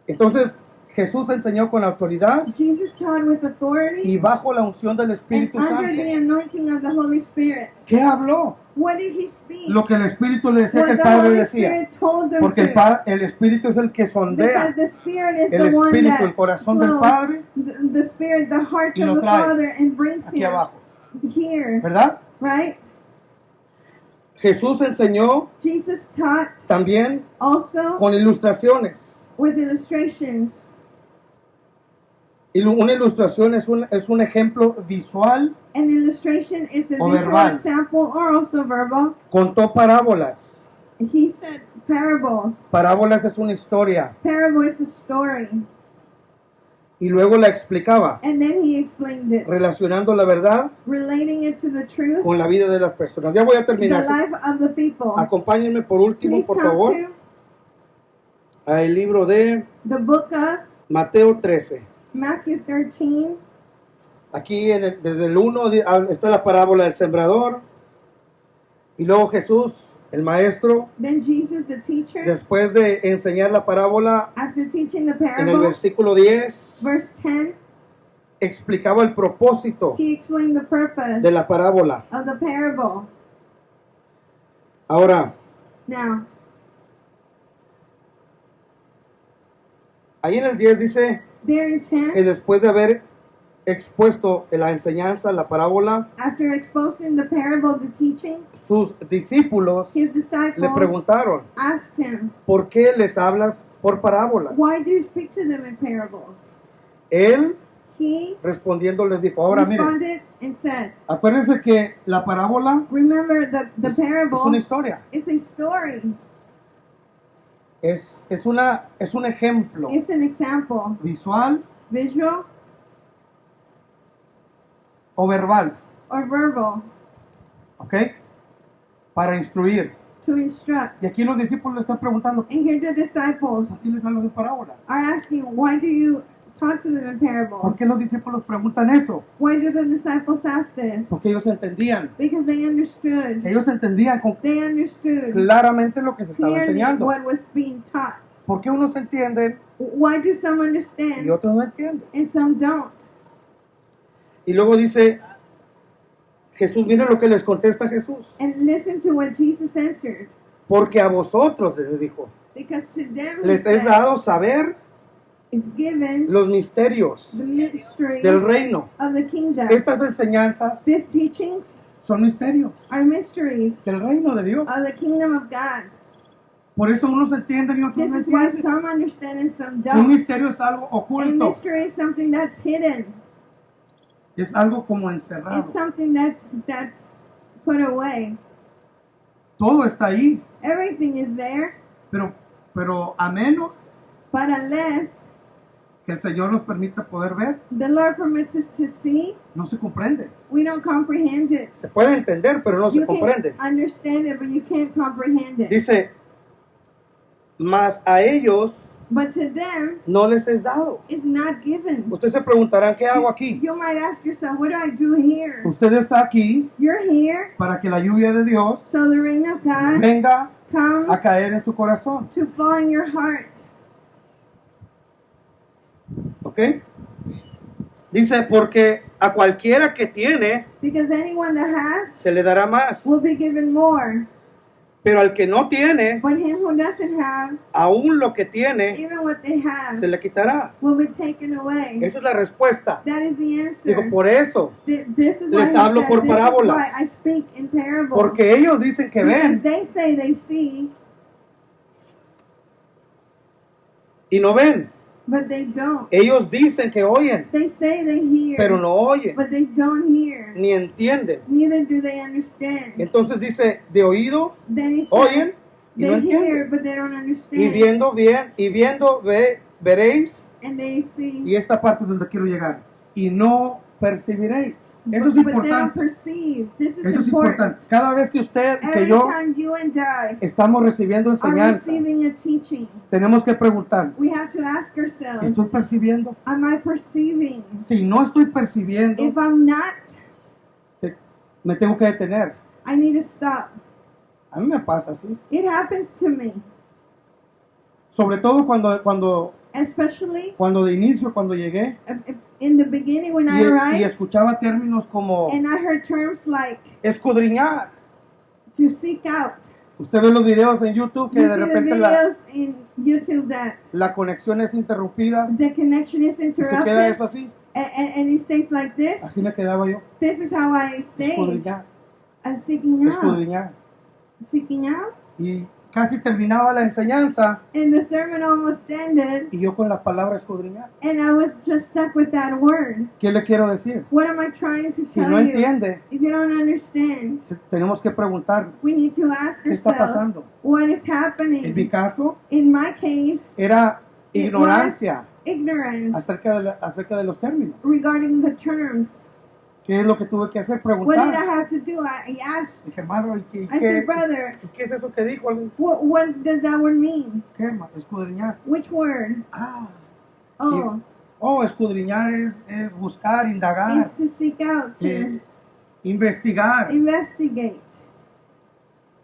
Entonces, Jesús enseñó con autoridad Jesus taught with authority y bajo la unción del and Espíritu under the Santo. anointing of the Holy Spirit. ¿Qué habló? What did he speak? Lo que el Espíritu le decía que What el the Padre Holy decía. Spirit told them Porque to. el Espíritu es el que sondea Because the Spirit is el the one Espíritu, that el corazón del flows, Padre the Spirit, the heart y of lo the trae Father, and brings aquí him abajo. here, ¿Verdad? right? Jesús enseñó Jesus taught también also con ilustraciones. with illustrations. Y una ilustración es un ejemplo visual. An illustration is a O visual verbal. example or also verbal. Contó parábolas. He said parables. Parábolas es una historia. Parable is a story. Y luego la explicaba, And then he explained it, relacionando la verdad relating it to the truth, con la vida de las personas. Ya voy a the terminar. life of the people. Acompáñenme por último, Please por come favor, to al libro de the book of Mateo 13. Matthew 13. Aquí desde el 1 está la parábola del sembrador. Y luego Jesús, el maestro, Then Jesus, the teacher, después de enseñar la parábola, after teaching the en el parable, versículo 10, verse 10, explicaba el propósito he explained the purpose de la parábola. of the parable. Ahora, Now, ahí en el 10 dice there in que 10, después de haber expuesto la enseñanza, la parábola, after exposing the parable of the teaching, sus discípulos his le disciples preguntaron, asked him, ¿por qué les hablas por parábolas? why do you speak to them in parables? Él He respondiendo les dijo, ahora miren, responded and said, acuérdense que la parábola remember that the es parable una historia, is a story. es un ejemplo It's an example, visual visual o verbal, or verbal, ¿ok? Para instruir. to instruct. Y aquí los discípulos le están preguntando, And here the disciples ¿por qué les hablo de parábolas? are asking, why do you talk to them in ¿Por parables? qué los discípulos preguntan eso? Why do the disciples ask this? Porque ellos entendían, Because they understood. ellos entendían They understood claramente lo que se estaba clearly enseñando. what was being taught. ¿Por qué unos entienden Why do some y understand otros no entienden? and some don't? Y luego dice Jesús, miren lo que les contesta Jesús. And listen to what Jesus answered. Porque a vosotros, les dijo, Because to them he les es said, dado saber is given los misterios the mysteries del reino. of the kingdom. Estas enseñanzas These teachings son misterios are mysteries del reino de Dios. of the kingdom of God. Por eso unos entienden y otros This no is why entienden. some understand and some Un don't. misterio es algo A oculto, mystery is something that's hidden. es algo como encerrado. It's something that's put away. Todo está ahí, Everything is there, pero a menos but unless que el Señor nos permita poder ver, the Lord permits us to see, no se comprende. we don't comprehend it. Se puede entender, pero no se You comprende. can understand it, but you can't comprehend it. Dice, mas a ellos But to them, no les es dado. it's not given. Ustedes se preguntarán, ¿qué hago aquí? You might ask yourself, what do I do here? Usted está aquí You're here, para que la lluvia de Dios so the rain of God venga comes a caer en su corazón. to fall in your heart. ¿Ok? Dice, porque a cualquiera que tiene, Because anyone that has se le dará más. will be given more. Pero al que no tiene, But him who doesn't have, aún lo que tiene, even what they have, se le quitará. will be taken away. Esa es la respuesta. That is the answer. Digo, por eso. This is why les he hablo said, por this is parábolas. why I speak in parables. Porque ellos dicen que Because ven they say they see, y no ven. but they don't. Ellos dicen que oyen, They say they hear, pero no oyen, but they don't hear. ni entienden. Neither do they understand. Entonces dice, de oído Then it oyen says y no they hear, entienden. but they don't Y understand. viendo bien, y viendo veréis. And they see, Y esta parte es donde quiero llegar. Y no percibiréis. Eso es but they don't importante. perceive. This is Eso es important. importante. Cada vez que usted y que Every yo time you and I estamos recibiendo are enseñanza, receiving a teaching, tenemos que preguntar, we have to ask ourselves, ¿estoy percibiendo? am I perceiving? Si no estoy percibiendo, If I'm not, me tengo que detener. I need to stop. A mí me pasa así. It happens to me, Sobre todo cuando especially de inicio, cuando llegué if in the beginning when I y arrived escuchaba términos como and I heard terms like escudriñar. to seek out. Usted ve los videos en YouTube que You de see the repente videos in YouTube that la conexión es interrumpida the connection is y se queda interrupted eso así. and it stays like this. Así me quedaba yo. This is how I stayed. Escudriñar, And seeking out. escudriñar. Seeking out. Y casi terminaba la enseñanza And the sermon almost ended y yo con la palabra escudriñar. and I was just stuck with that word. ¿Qué le quiero decir? What am I trying to Si tell no you? entiende, If you don't understand, tenemos que preguntar, we need to ask ¿qué está ourselves pasando? what is En mi happening. caso, In my case, era It ignorancia ignorance acerca de los términos. regarding the terms. ¿Qué es lo que tuve que hacer? What did I Preguntar. have to do? I asked. Dije, hermano, ¿y I said, brother, qué es eso que dijo? what does that word mean? ¿Qué, hermano? Escudriñar. Which word? Ah, Oh, escudriñar es buscar, indagar, is to seek out, to investigar. investigate.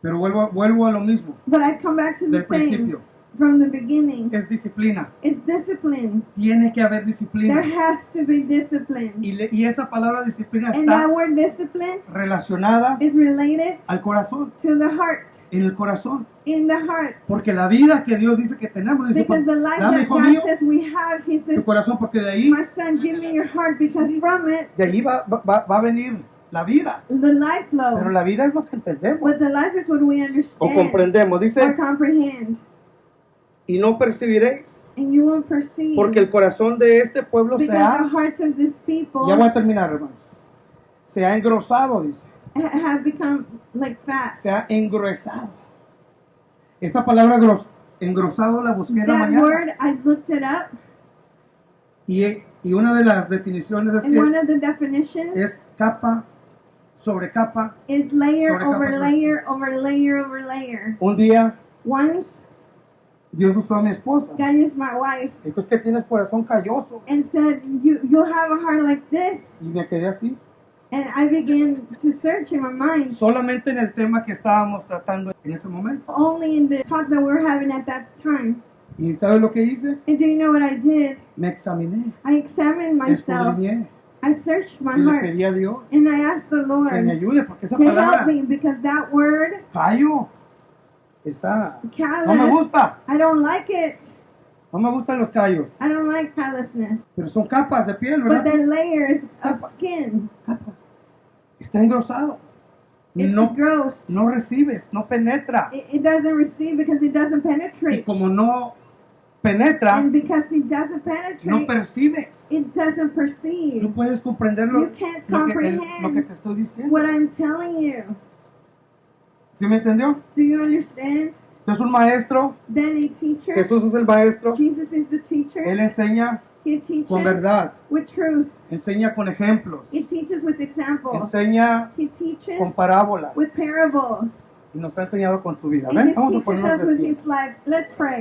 Pero vuelvo a lo mismo, But I come back to the del same principio. from the beginning. Es disciplina. It's discipline. Tiene que haber There disciplina. has to be discipline. Y esa palabra disciplina And that está word discipline relacionada is related al corazón, to the heart. en el corazón. In the heart. Porque la vida que Dios dice que tenemos, dice, Because the life dame, that hijo God mío, says we have, He tu says, corazón, porque de ahí, my son, give me your heart, because from it, de ahí va a venir la vida. the life Pero la flows. vida es lo que entendemos But the life is what we o understand comprendemos. or Dice, comprehend. y no percibiréis, And you won't perceive. porque el corazón de este pueblo se Because the ha, hearts of these people ya voy a terminar, hermanos, se ha engrosado, dice, have become like fat. se ha engruesado. Esa palabra engrosado la busqué en la That mañana. word, I looked it up, Y una de las definiciones es and one que of the definitions es capa sobre capa. is layer Sobre capa over sobre- layer over layer over layer. Un día Once, Dios usó a mi esposa. God used my wife Dijo, es que tienes corazón calloso. and said, you have a heart like this. Y me quedé así. And I began to search in my mind, Solamente en el tema que estábamos tratando en ese momento. only in the talk that we were having at that time. ¿Y sabes lo que hice? And do you know what I did? Me examiné. I examined myself. Escudriñé. I searched my Y le heart. pedí a Dios And I asked the que me Lord ayude. Porque esa to help palabra, me, because that word, callo, está... No me callous, gusta. I don't like it. No me gustan los callos. I don't like callousness. Pero son capas de piel, But ¿verdad? they're layers of Capa. skin. Capas. Está engrosado. It's No, gross. no recibes, no penetra. It doesn't receive because it doesn't Y penetrate. como no penetra, And because it doesn't no penetrate, percibes. it doesn't No perceive puedes comprender lo You can't que comprehend te estoy diciendo. what I'm telling you. ¿Sí me entendió? Do you understand? Entonces un maestro, Then a teacher, Jesús es el maestro, Jesus is the teacher. Él enseña He con teaches verdad, with truth. enseña con ejemplos, He teaches with examples. enseña He teaches con parábolas with parables. y nos ha enseñado con su vida. And Amén. He Vamos a teaches ponernos us de with pie. His life. Let's pray.